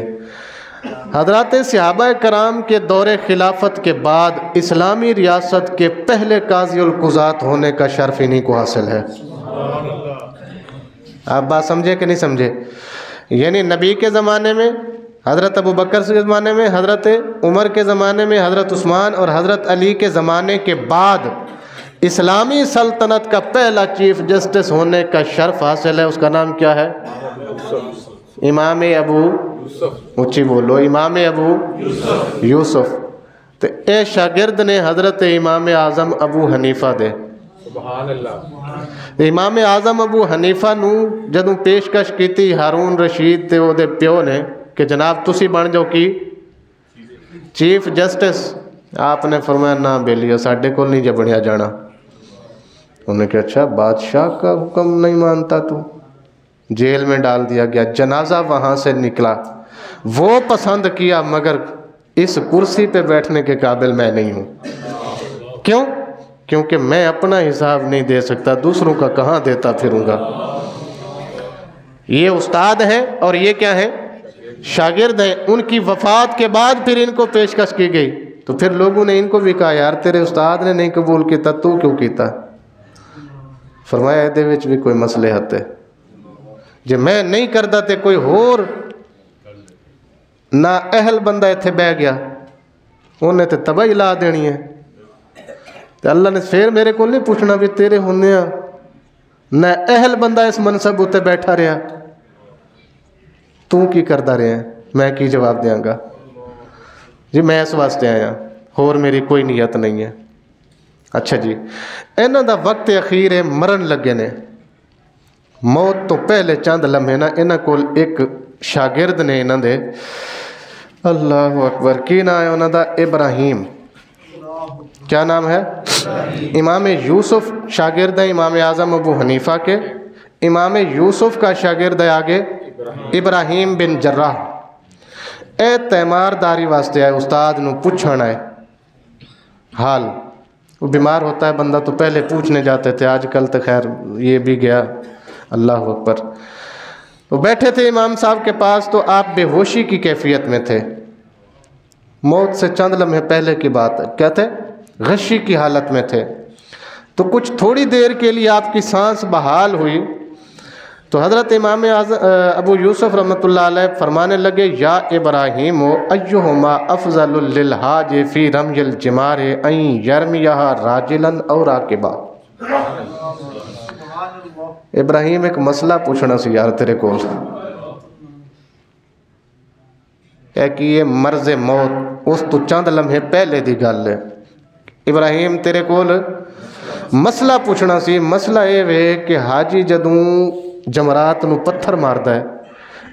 حضرات صحابہ کرام کے دور خلافت کے بعد اسلامی ریاست کے پہلے قاضی القضات ہونے کا شرف انہی کو حاصل ہے۔ آپ بات سمجھے کہ نہیں سمجھے؟ یعنی نبی کے زمانے میں، حضرت ابو بکر کے زمانے میں، حضرت عمر کے زمانے میں، حضرت عثمان اور حضرت علی کے زمانے کے بعد اسلامی سلطنت کا پہلا چیف جسٹس ہونے کا شرف حاصل ہے۔ اس کا نام کیا ہے؟ امام ابو، اونچی بولو، امام ابو یوسف۔ تو اے شاگرد نے حضرت امام اعظم ابو حنیفہ دے۔ سبحان اللہ۔ امام اعظم ابو حنیفہ نو جدوں پیشکش کیتی ہارون رشید تے او دے پیو نے کہ جناب تسی بن جاؤ کی چیف جسٹس، آپ نے فرمایا نہ بیلیو ساڈے کول نہیں بنیا جانا۔ انہوں نے کہا اچھا بادشاہ کا حکم نہیں مانتا تو؟ جیل میں ڈال دیا گیا، جنازہ وہاں سے نکلا، وہ پسند کیا مگر اس کرسی پہ بیٹھنے کے قابل میں نہیں ہوں۔ کیوں؟ کیونکہ میں اپنا حساب نہیں دے سکتا، دوسروں کا کہاں دیتا پھروں گا۔ یہ استاد ہیں اور یہ کیا ہیں؟ شاگرد ہیں۔ ان کی وفات کے بعد پھر ان کو پیشکش کی گئی تو پھر لوگوں نے ان کو بھی کہا یار تیرے استاد نے نہیں قبول کیتا تو کیوں کیتا؟ فرمایا ایدے وچ بھی کوئی مصلحت ہے، جے میں نہیں کردا تے کوئی ہور نہ اہل بندہ ایتھے بہ گیا انہیں تے تباہی لا دینی ہے۔ تو اللہ نے پھر میرے کو نہیں پوچھنا بھی تیرے ہونے نہ اہل بندہ اس منصب اتے بیٹھا رہا تو کی کردا رہے ہیں، میں کی جواب دیاں گا؟ جی میں اس واسطے آیا، اور میری کوئی نیت نہیں ہے۔ اچھا جی، انہاں دا وقت اخیر ہے، مرن لگے نے، موت تو پہلے چند لمحے نا انہاں کول ایک شاگرد نے انہاں دے، اللہ اکبر، کی نام ہے انہاں دا؟ ابراہیم۔ کیا نام ہے؟ امام یوسف شاگرد ہے امام اعظم ابو حنیفہ کے، امام یوسف کا شاگرد ہے آگے ابراہیم بن جراح۔ اے تیمار داری واسطے آئے، استاد نو پوچھنا ہے حال، وہ بیمار ہوتا ہے بندہ تو پہلے پوچھنے جاتے تھے، آج کل تو خیر یہ بھی گیا، اللہ اکبر۔ وہ بیٹھے تھے امام صاحب کے پاس تو آپ بے ہوشی کی کیفیت میں تھے، موت سے چند لمحے پہلے کی بات ہے، کیا تھے؟ غشی کی حالت میں تھے۔ تو کچھ تھوڑی دیر کے لیے آپ کی سانس بحال ہوئی تو حضرت امام ابو یوسف رحمۃ اللہ علیہ فرمانے لگے یا ابراہیم ایہما افضل للحاج فی رمی الجمار ان یرمیہا راجلا او راکبا۔ ابراہیم ایک مسئلہ پوچھنا سی یار تیرے کو، ہے کہ یہ مرض موت اس تو چند لمحے پہلے دی گل ہے۔ ابراہیم تیرے کول مسئلہ پوچھنا سی، مسئلہ اے وے کہ حاجی جدوں جمرات نو پتھر ماردا ہے،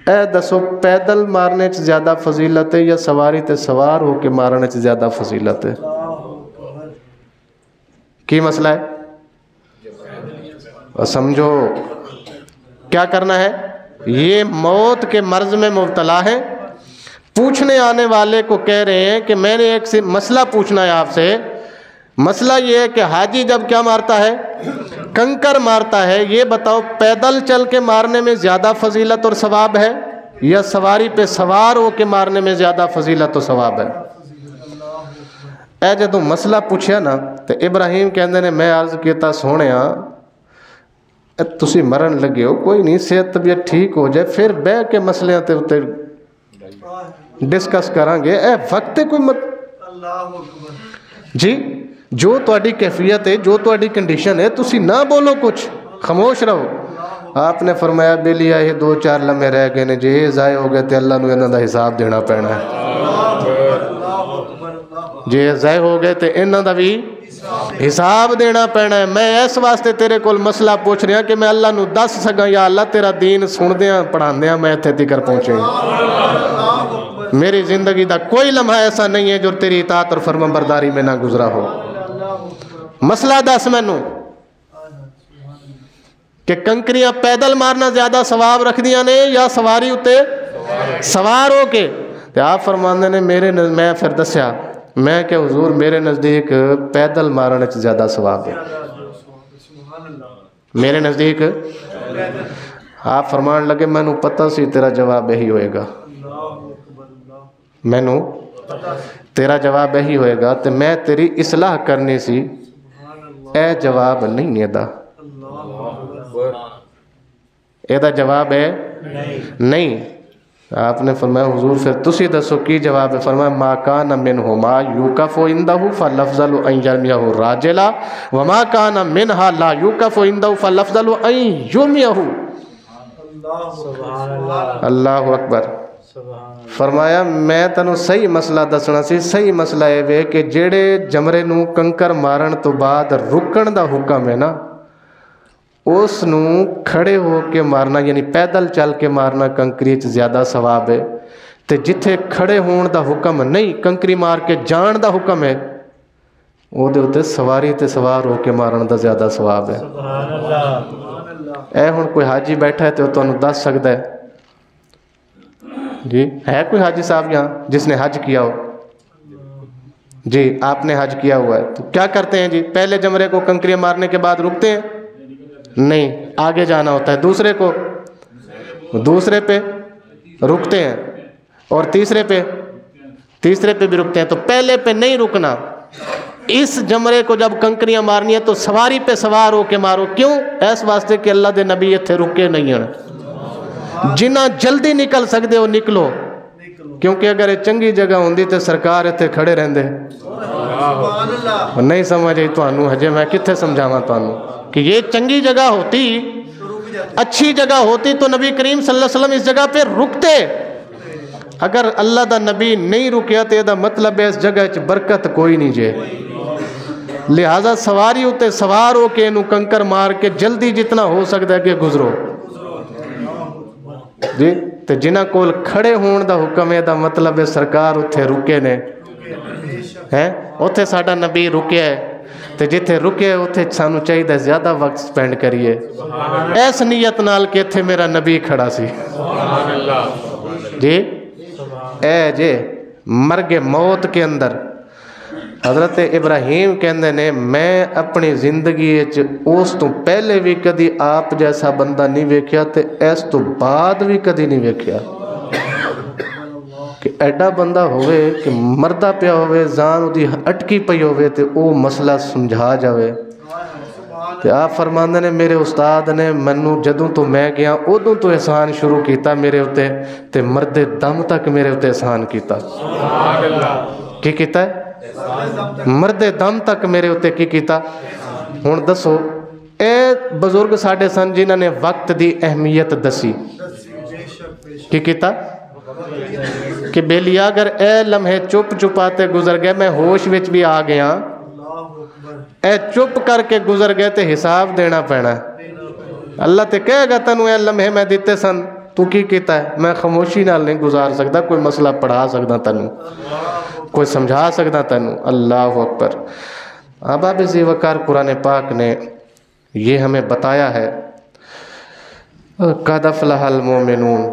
اے دسو پیدل مارنے چ زیادہ فضیلت ہے یا سواری تے سوار ہو کے مارنے چ زیادہ فضیلت ہے؟ کی مسئلہ ہے؟ سمجھو کیا کرنا ہے؟ یہ موت کے مرض میں مبتلا ہے، پوچھنے آنے والے کو کہہ رہے ہیں کہ میں نے ایک مسئلہ پوچھنا ہے آپ سے، مسئلہ یہ ہے کہ حاجی جب کیا مارتا ہے؟ کنکر مارتا ہے، یہ بتاؤ پیدل چل کے مارنے میں زیادہ فضیلت اور ثواب ہے یا سواری پہ سوار ہو کے مارنے میں زیادہ فضیلت اور ثواب ہے؟ اے جدوں مسئلہ پوچھیا نا تو ابراہیم کہندے نے میں عرض کیتا سونیا تسی مرن لگے ہو، کوئی نہیں صحت طبیعت ٹھیک ہو جائے پھر بہ کے مسئلے تے اتے ڈسکس کریں گے، اے وقت کوئی مت جی جو تہاڈی کیفیت ہے، جو تہاڈی کنڈیشن ہے، تسی نہ بولو کچھ، خاموش رہو۔ آپ نے فرمایا بیلیا یہ 2-4 لمحے رہ گئے نے، جے یہ ضائع ہو گئے تے اللہ نو انہاں دا حساب دینا پینا ہے، جے ضائع ہو گئے تے انہاں دا بھی حساب دینا پینا ہے۔ میں اس واسطے تیرے کول مسئلہ پوچھ رہا کہ میں اللہ نو دس سکاں یا اللہ تیرا دین سن دیاں پڑھان دیاں میں اتھے تکر پہنچے۔ میری زندگی دا کوئی لمحہ ایسا نہیں ہے جو تیری اطاعت اور فرمان برداری میں نہ گزرا ہو۔ مسئلہ دس مینوں کہ کنکریاں پیدل مارنا زیادہ ثواب رکھ دیاں نے یا سواری اتے سوار ہو کے؟ تو آپ فرماندے نے میرے میں پھر دسیا میں کہ حضور میرے نزدیک پیدل مارنے سے زیادہ ثواب ہے۔ میرے نزدیک آپ فرمان لگے مینوں پتہ سی تیرا جواب یہی ہوئے گا، مینوں تیرا جواب یہی ہوئے گا تے میں تیری اصلاح کرنی سی، اے جواب نہیں ایدا، ایدا جواب ہے نہیں۔ آپ نے فرمایا حضور پھر تسی دسو کی جواب ہے؟ فرمایا ما کان منہما یوکف عندہ فالافضل ان یرمیہ راجلا وما کان منہا لا یوکف عندہ فالافضل ان یرمیہ۔ اللہ اکبر۔ فرمایا میں تنوں صحیح مسئلہ دسنا سی، صحیح مسئلہ اے وے کہ جیڑے جمرے نو کنکر مارن تو بعد رکن دا حکم ہے نا، اس نو کھڑے ہو کے مارنا یعنی پیدل چل کے مارنا کنکری چ زیادہ ثواب ہے، تے جتھے کھڑے ہون دا حکم نہیں کنکری مار کے جان دا حکم ہے، او دے اتے سواری تے سوار ہو کے مارن دا زیادہ ثواب ہے۔ اے ہن کوئی حاجی بیٹھا ہے تو تانوں دس سکدا ہے جی، ہے کوئی حاجی صاحب یہاں جس نے حج کیا ہو؟ جی آپ نے حج کیا ہوا ہے تو کیا کرتے ہیں جی؟ پہلے جمرے کو کنکریاں مارنے کے بعد رکتے ہیں؟ نہیں، آگے جانا ہوتا ہے، دوسرے کو دوسرے پہ رکتے ہیں، اور تیسرے پہ بھی رکتے ہیں، تو پہلے پہ نہیں رکنا۔ اس جمرے کو جب کنکریاں مارنی ہے تو سواری پہ سوار ہو کے مارو، کیوں؟ اس واسطے کہ اللہ دے نبی اتھے رکے نہیں ہیں، جنہ جلدی نکل سکتے ہو نکلو، کیونکہ اگر یہ چنگی جگہ ہوندی تو سرکار اتھے کھڑے رہندے۔ نہیں سمجھ آئی تانوں؟ ہجے میں کتھے سمجھاواں تانوں کہ یہ چنگی جگہ ہوتی، اچھی جگہ ہوتی تو نبی کریم صلی اللہ علیہ وسلم اس جگہ پہ رکتے۔ اگر اللہ دا نبی نہیں رکیا تو یہ مطلب ہے اس جگہ چ برکت کوئی نہیں جے، لہذا سواری ہوتے سوار ہو کے انہوں کنکر مار کے جلدی جتنا ہو سکتا ہے کہ گزرو جی۔ تے جنہ کول کھڑے ہون دا حکم ہے دا مطلب ہے سرکار اتھے رکے نے ہیں، اتھے ساڈا نبی رکیا ہے، تے جتھے رکے اتھے سانو چاہیے زیادہ وقت سپینڈ کریے ایس نیت نال کہ اتھے میرا نبی کھڑا سی جی۔ اے جے مرگ موت کے اندر حضرت ابراہیم کہندے نے میں اپنی زندگی اس تو پہلے بھی کدی آپ جیسا بندہ نہیں ویکھیا تے اس تو بعد بھی کدی نہیں ویکھیا کہ ایڈا بندہ ہوئے کہ مردہ پیا ہوئے زان دی اٹکی پئی ہوئے تے او مسئلہ سمجھا جاوے۔ تے آپ فرماندے نے میرے استاد نے منو جدوں تو میں گیا ادوں تو احسان شروع کیتا میرے اتے، تے مرد دم تک میرے اتے احسان کیتا۔ کی کیتا ہے؟ مرد دم تک میرے اتے کی کیتا؟ ہن دسو اے بزرگ ساڈے سن جنہاں نے وقت دی اہمیت دسی، کی کیتا؟ کہ بیلیا اگر اے لمحے چپ چپاتے گزر گئے میں ہوش وچ بھی آ گیا، اے چپ کر کے گزر گئے تے حساب دینا پینا۔ اللہ تے کہے گا تنوں اے لمحے میں دیتے سن تو کی کیتا ہے؟ میں خاموشی نال نہیں گزار سکتا، کوئی مسئلہ پڑھا سکتا تنوں، کوئی سمجھا سکتا تنوں۔ اللہ اکبر۔ ابا ذی وقار قرآن پاک نے یہ ہمیں بتایا ہے قد افلح المومنون،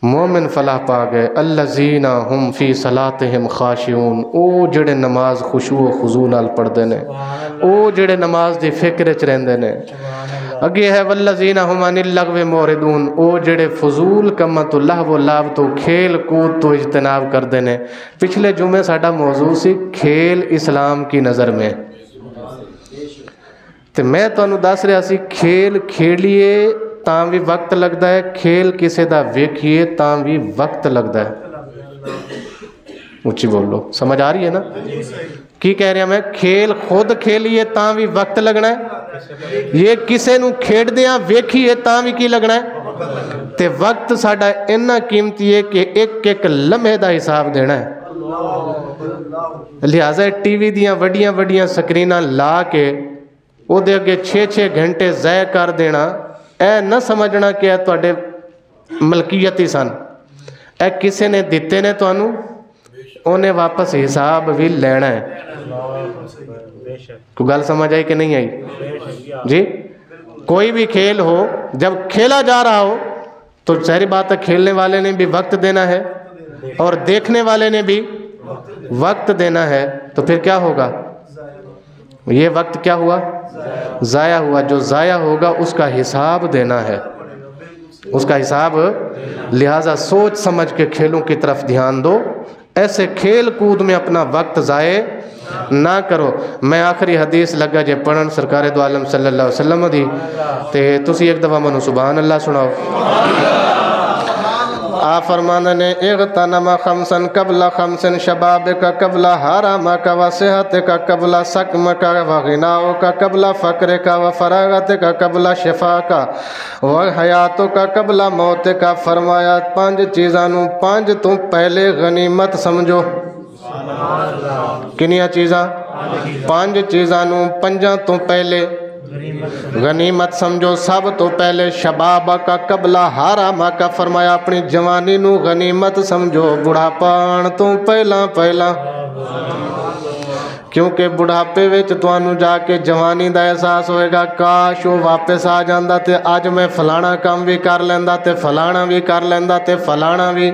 مومن فلاح پا گئے، الذین ہم فی صلاتہم خاشعون، او جڑے نماز خشوع و خضوع نال پڑھدے نے، او جڑے نماز دی فکر وچ رہندے نے۔ اگے ہے والذین ہم عن اللغو معرضون، او جڑے فضول کماں تو لہو و لعب تو کھیل کود تو اجتناب کردے نے۔ پچھلے جمعے ساڈا موضوع سی کھیل اسلام کی نظر میں، تے میں تانوں دس رہا سی کھیل کھیلیے تاں بھی وقت لگتا ہے، کھیل کسے دا ویکھیے تاں بھی وقت لگتا ہے۔ اونچی بولو، سمجھ آ رہی ہے نا کی کہہ رہا میں؟ کھیل خود کھیلیے تاں بھی وقت لگنا ہے، یہ کسے نو کھیڈ دیاں ویکھیے تاں بھی کی لگنا ہے، تے وقت ساڈا اتنا قیمتی ہے کہ ایک ایک لمحے دا حساب دینا ہے۔ لہٰذا ٹی وی دیاں وڈیاں وڈیاں سکریناں لا کے او دے اگے 6 گھنٹے ضائع کر دینا، اے نہ سمجھنا کہ اے تواڈے ملکیتی سن، اے کسے نے دیتے نے تانوں، انہیں واپس حساب بھی لینا ہے۔ کوئی گل سمجھ آئی کہ نہیں آئی جی؟ کوئی بھی کھیل ہو جب کھیلا جا رہا ہو تو ظاہر بات ہے کھیلنے والے نے بھی وقت دینا ہے اور دیکھنے والے نے بھی وقت دینا ہے، تو پھر کیا ہوگا؟ یہ وقت کیا ہوا؟ ضائع ہوا. جو ضائع ہوگا اس کا حساب دینا ہے، اس کا حساب. لہٰذا سوچ سمجھ کے کھیلوں کی طرف دھیان دو، ایسے کھیل کود میں اپنا وقت ضائع نہ کرو. میں آخری حدیث لگا جے پڑھن سرکار دو عالم صلی اللہ علیہ وسلم دی، تے تسی ایک دفعہ منو سبحان اللہ سناؤ. آپ فرمانے نے اغتنم خمسن قبل خمسن، شبابک قبل حرامک وصحتک قبل سقمک وغناؤک قبل فقرک وفراغتک قبل شفاک وحیاتک قبل موتک. فرمایا پانچ چیزاں پانچ تو پہلے غنیمت سمجھو. کنیاں چیزاں؟ پانچ چیزاں پنجاں تو پہلے غنیمت سمجھو. سب تو پہلے شباب کا قبل حرامہ کا، فرمایا اپنی جوانی نو غنیمت سمجھو، بڑھاپا آن تو پہلا. کیونکہ بڑھاپے وچ تانوں جا کے جوانی دا احساس ہوئے گا، کاش وہ واپس آ جاندا تے اج میں فلانا کام بھی کر لیندا تے فلانا بھی کر لیندا تے فلانا بھی.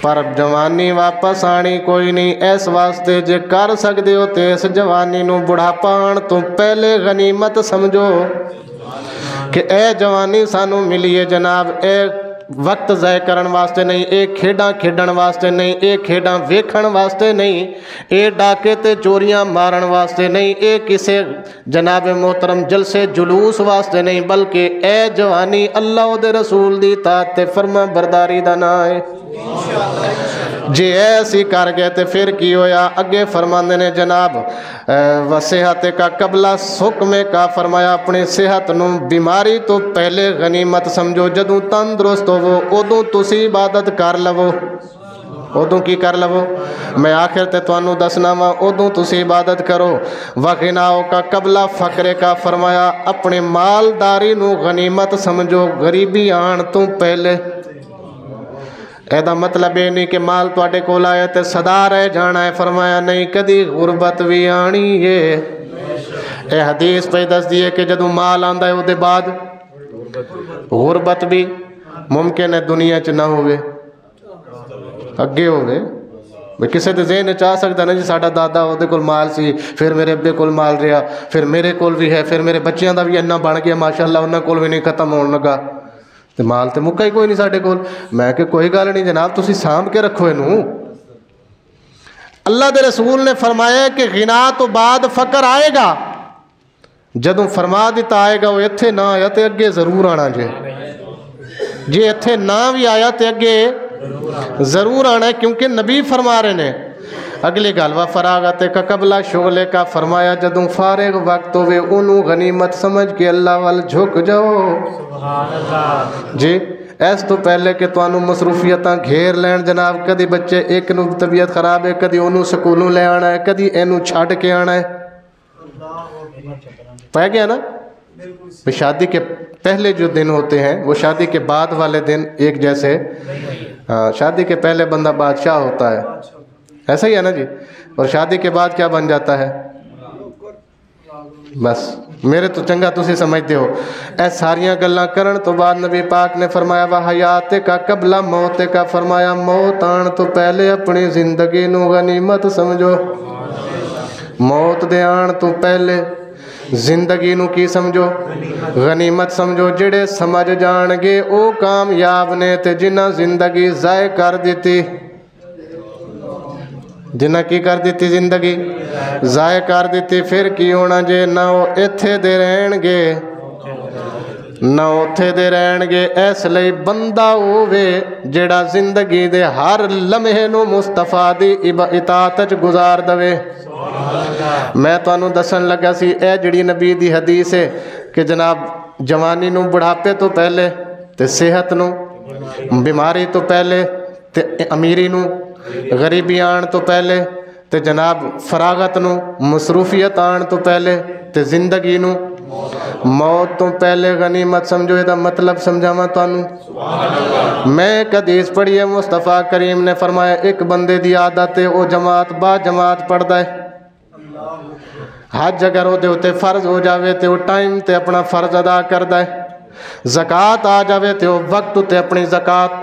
پر جوانی واپس آنی کوئی نہیں. اس واسطے جے کر سکدے ہو تے اس جوانی نو بڑھاپا آن تو پہلے غنیمت سمجھو کہ اے جوانی سانو ملی ہے جناب. اے وقت ضائع کرن واسطے نہیں، اے کھیڈاں کھیڈن واسطے نہیں، اے کھیڈاں ویکھن واسطے نہیں، اے ڈاکے تے چوریاں مارن واسطے نہیں، اے کسے جناب محترم جلسے جلوس واسطے نہیں، بلکہ اے جوانی اللہ دے رسول دی اطاعت تے فرما برداری دا نا ہے. جی ایسی کر گئے تے پھر کی ہویا؟ اگے فرماندے نے جناب وصحت کا قبل سقم کا، فرمایا اپنی صحت نو بیماری تو پہلے غنیمت سمجھو. جدوں تندرست ہوو ادوں تسی عبادت کر لو. ادوں کی کر لو؟ میں آخر تے تانوں دسنا وا، ادوں تسی عبادت کرو. وغناؤ کا قبل فقر کا، فرمایا اپنے مالداری نو غنیمت سمجھو، غریبی آن تو پہلے. ایدہ مطلب یہ نہیں کہ مال تواڈے کول آیا تے صدا رہ جانا ہے. فرمایا نہیں، کدی غربت بھی آنی ہے. اے حدیث پہ دس دیئے کہ جدو مال آندہ ہے وہ دے بعد غربت بھی ممکن ہے دنیا چ نہ ہوئے، اگے ہوئے. کسے دے ذہن چاہ سکتا نا جی ساڈا دادا وہ دے کول مال سی، پھر میرے ابے کول مال رہا، پھر میرے کول بھی ہے، پھر میرے بچیاں دا بھی انہا بن گیا ماشاءاللہ، انہاں کول بھی نہیں ختم ہونے لگا. تے مال تے مکہ ہی کوئی نہیں ساڈے کول. میں کہ کوئی گل نہیں جناب، تسی سانبھ کے رکھو اینو. اللہ دے رسول نے فرمایا کہ غنا تو بعد فقر آئے گا. جدوں فرما دیتا آئے گا وہ اتھے نہ آیا تے اگے ضرور آنا جے. جی اتھے نہ بھی آیا تے اگے ضرور آنا ہے، کیونکہ نبی فرما رہے نے. اگلی گل وا فراغت کا قبلہ شغلے کا، فرمایا جدوں فارغ وقت ہوئے انہوں غنیمت سمجھ کے اللہ وال جھک جاؤ. جی ایس تو پہلے کہ توانوں مصروفیتاں گھیر لین جناب. کدی بچے ایک نو طبیعت خراب ہے، کدی انہوں سکولوں لے آنا ہے، کدی اینوں چھاڑ کے آنا ہے. پہ گیا نا؟ شادی کے پہلے جو دن ہوتے ہیں وہ شادی کے بعد والے دن ایک جیسے. شادی کے پہلے بندہ بادشاہ ہوتا ہے، ایسا ہی ہے نا جی. اور شادی کے بعد کیا بن جاتا ہے؟ بس میرے تو چنگا تسی سمجھتے ہو. اے ساریاں گلاں کرن تو بعد نبی پاک نے فرمایا وحیات کا قبل موت کا، فرمایا موت آن تو پہلے اپنی زندگی نو غنیمت سمجھو. موت دے آن تو پہلے زندگی نو کی سمجھو؟ غنیمت سمجھو. جڑے سمجھ جان گے او کامیاب نے، تے جنہ زندگی ضائع کر دیتی، جنہ کی کر دیتی زندگی ضائع کر دیتی، پھر کی ہونا جے؟ نہ وہ ایتھے دے رہن گے نہ اوتھے دے رہن گے. اس لئی بندہ ہووے جڑا زندگی دے ہر لمحے نو مصطفیٰ دی اطاعت وچ گزار دوے. میں تانوں دسن لگا سی اے جڑی نبی دی حدیث ہے کہ جناب جوانی نو بڑھاپے تو پہلے، تے صحت نو بیماری تو پہلے، تے امیری نو غریبی آن تو پہلے، تے جناب فراغت نو مصروفیت آن تو پہلے، تے زندگی نو موت تو پہلے غنیمت سمجھو. یہ دا مطلب سمجھاواں تانوں. میں ایک حدیث پڑھی ہے، مصطفیٰ کریم نے فرمایا ایک بندے دی عادت ہے وہ جماعت با جماعت پڑھدا ہے. حج اگر وہ دے ہوتے فرض ہو جاوے تے وہ ٹائم تے اپنا فرض ادا کردا ہے. زکوٰۃ آ جاوے تے وہ وقت تے اپنی زکوٰۃ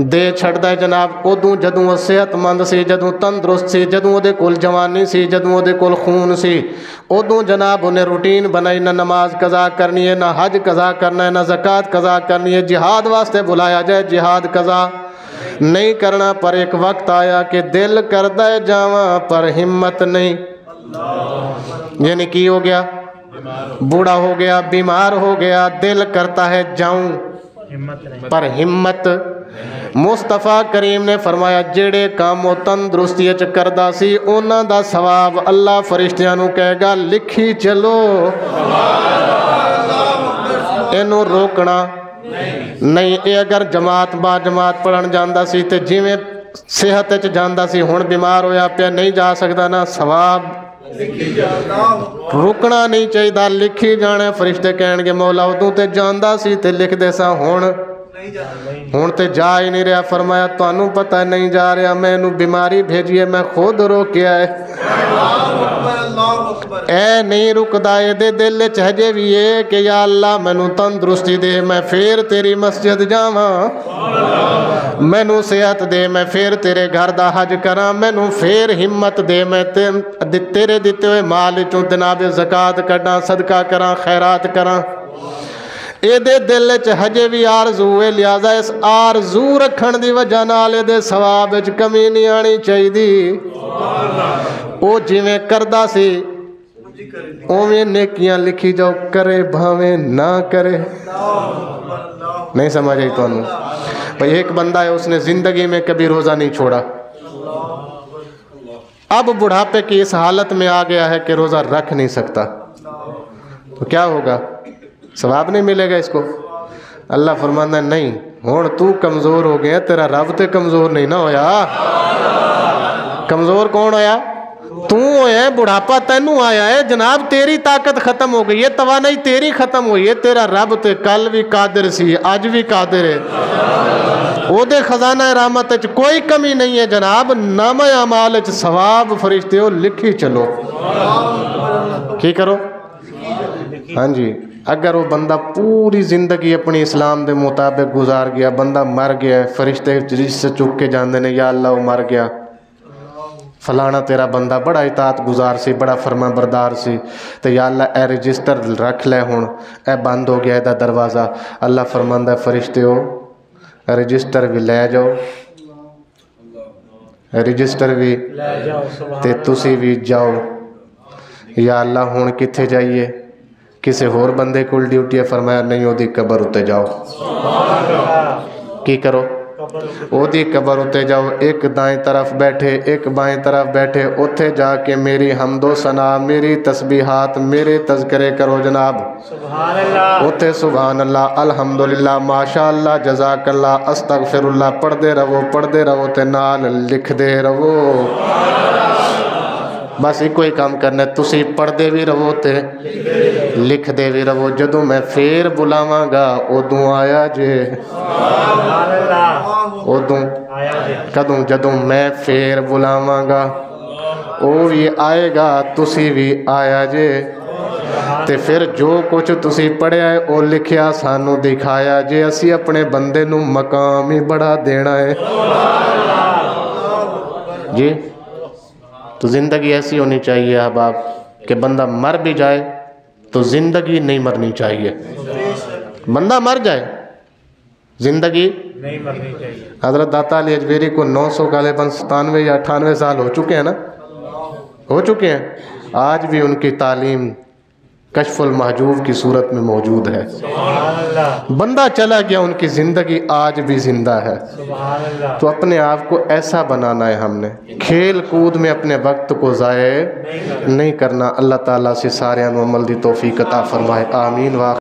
ਦੇ ਛੱਡਦਾ ਹੈ ਜਨਾਬ ਉਦੋਂ ਜਦੋਂ ਉਹ ਸਿਹਤਮੰਦ ਸੀ, ਜਦੋਂ ਤੰਦਰੁਸਤ ਸੀ, ਜਦੋਂ ਉਹਦੇ ਕੋਲ ਜਵਾਨੀ ਸੀ, ਜਦੋਂ ਉਹਦੇ ਕੋਲ ਖੂਨ ਸੀ। ਉਦੋਂ ਜਨਾਬ ਉਹਨੇ ਰੂਟੀਨ ਬਣਾਈ, ਨਾ ਨਮਾਜ਼ ਕਜ਼ਾ ਕਰਨੀ ਹੈ, ਨਾ ਹਜ ਕਜ਼ਾ ਕਰਨਾ ਹੈ, ਨਾ ਜ਼ਕਾਤ ਕਜ਼ਾ کرنی ہے۔ جہاد واسطے بلایا جائے جہاد قضا نہیں کرنا، پر ایک وقت آیا کہ دل کردہ ہے جاواں پر ہمت نہیں۔ یعنی کی ہو گیا؟ بوڑھا ہو گیا، بیمار ہو گیا، دل کرتا ہے جاؤں پر ہمت۔ مصطفیٰ کریم نے فرمایا جڑے کام وہ تندرستی اچ کردہ سی انہاں دا ثواب اللہ فرشتیاں نو کہے گا لکھی چلو، اینو روکنا نہیں۔ اے اگر جماعت با جماعت پڑھن جاندہ سی تے جیویں صحت اچ جاندہ سی ہن بیمار ہویا پیا نہیں جا سکدا نا، ثواب رکنا نہیں چاہیے، لکھی جانے۔ فرشتے کہن گے مولا ادوں تے جاندہ سی تے لکھ دے سا ہون تے جا ہی نہیں رہا۔ فرمایا تانوں پتہ نہیں جا رہا، میں انہوں بیماری بھیجی ہے، میں خود روکیا ہے۔ اے نہیں رکدا، اے دے دل چہجے بھی ہے کہ یا اللہ مینوں تندرستی دے، میں پھر تیری مسجد جاواں، مینوں صحت دے، میں پھر تیرے گھر دا حج کراں، مینوں پھر ہمت دے، میں تیرے دیتے ہوئے مال چوں جناب زکات کڈاں، صدقہ کراں، خیرات کراں۔ اے دے دل چ ہجے بھی آرزو ہے، لہذا اس آرزو رکھن دی وجہ نال اے دے ثواب وچ کمی نہیں آنی چاہیے۔ او جویں کردہ سی اوویں نیکیاں لکھی جاؤ، کرے بھاویں نہ کرے۔ نہیں سمجھ آئی تو انہوں بھئی ایک بندہ ہے اس نے زندگی میں کبھی روزہ نہیں چھوڑا، اب بڑھاپے کی اس حالت میں آ گیا ہے کہ روزہ رکھ نہیں سکتا، تو کیا ہوگا؟ ثواب نہیں ملے گا اس کو؟ اللہ فرمانا نہیں، ہون تو کمزور ہو گیا، تیرا رب تے کمزور نہیں نہ ہویا۔ کمزور کون ہویا؟ تو ہویا، بڑھاپا تینوں آیا ہے جناب، تیری طاقت ختم ہو گئی ہے، توانائی تیری ختم ہوئی ہے، تیرا رب تے کل بھی قادر سی، آج بھی قادر ہے، او دے خزانہ رحمت اچ کوئی کمی نہیں ہے جناب۔ نامہ اعمال اچ ثواب فرشتے ہو لکھی چلو، کی کرو؟ ہاں جی، اگر وہ بندہ پوری زندگی اپنی اسلام دے مطابق گزار گیا، بندہ مر گیا ہے، فرشتے جس سے چک کے جاندے نے یا اللہ وہ مر گیا، فلانا تیرا بندہ بڑا اطاعت گزار سی، بڑا فرما بردار سی، تو یا اللہ اے رجسٹر رکھ لے ہون، اے بند ہو گیا ہے دروازہ۔ اللہ فرماندہ ہے فرشتے ہو رجسٹر بھی لے جاؤ، رجسٹر بھی تے تسی بھی جاؤ۔ یا اللہ ہون کتھے جائیے؟ کسے اور بندے کو ڈیوٹی ہے؟ فرمایا نہیں، او دی قبر اتے جاؤ۔ کی کرو؟ او دی قبر اتے جاؤ، ایک دائیں طرف بیٹھے ایک بائیں طرف بیٹھے، اتھے جا کے میری حمد و ثنا، میری تسبیحات، میرے تذکرے کرو جناب۔ سبحان اللہ، اتھے سبحان اللہ، الحمدللہ، ماشاءاللہ، جزاک اللہ، استغفر اللہ پڑھ دے رہو تے نال لکھ دے رہو۔ بس ایک کوئی کام کرنا ہے، تسی پڑھ دے بھی رہو تے لکھ دے بھی رہو۔ جدوں میں پھر بلاواں گا ادوں آیا جے، ادوں کدوں جدوں میں پھر بلاواں گا وہ بھی آئے گا، تسی بھی آیا جے، تے پھر جو کچھ تسی پڑھیا ہے وہ لکھیا سانو دکھایا جے، اسی اپنے بندے نو مقام ہی بڑھا دینا ہے جی۔ تو زندگی ایسی ہونی چاہیے احباب کہ بندہ مر بھی جائے تو زندگی نہیں مرنی چاہیے، بندہ مر جائے زندگی نہیں مرنی چاہیے۔ حضرت داتا علی اجمیری کو 900 غالباً 97 یا 98 سال ہو چکے ہیں نا، ہو چکے ہیں، آج بھی ان کی تعلیم کشف المحجوب کی صورت میں موجود ہے۔ بندہ چلا گیا، ان کی زندگی آج بھی زندہ ہے۔ تو اپنے آپ کو ایسا بنانا ہے ہم نے، کھیل کود میں اپنے وقت کو ضائع نہیں کرنا۔ اللہ تعالیٰ سے سارے عمل دی توفیق عطا فرمائے، آمین۔